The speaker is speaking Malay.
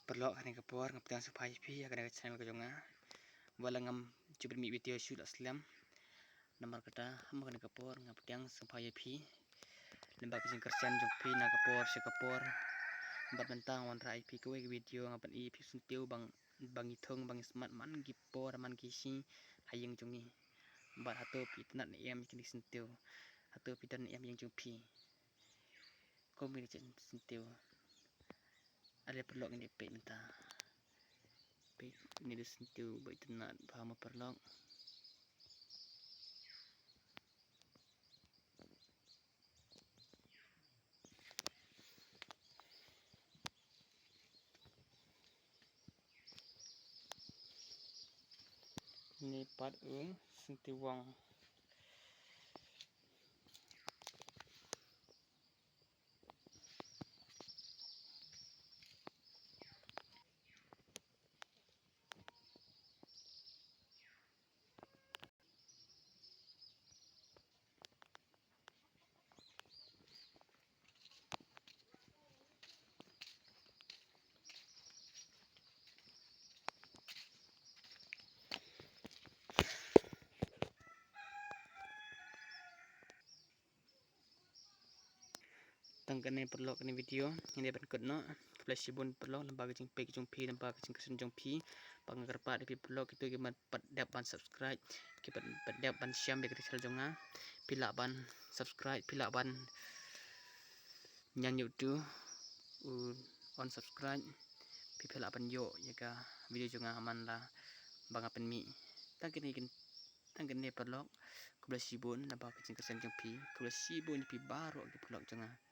Perlo kan kapor ngaptiang supaya pi akan channel ko jonga wala ngam jubir mi video shoot aslam namar kata ham kan kapor ngaptiang supaya pi lembab sing kerjan jong pi na kapor se kapor bat mentang wan rai pi ko video ngapan i pi suntiu bang ithong bang smart man gipor man kisi hayeng jongi bat hato pi tanat em kini suntiu hato pi dan em yang jong pi ko mi chen suntiu ada perlok ini pe menta pe ini disentiu baik tenat paham perlok ini pat sentiu wang tangkane perlok ni video ini dapat kutno flash bun perlok lembaga jing pe jong pi lembaga jing kesen jong pi pangar pa di perlok itu giman pat dapat subscribe kipat pat dapat share de channel jonga pila ban subscribe pila ban nyan YouTube on subscribe pila ban yo yaga video jonga aman la bangapen mi tangkane perlok 11 bun lembaga jing kesen jong pi 11 bun pi baro di perlok jonga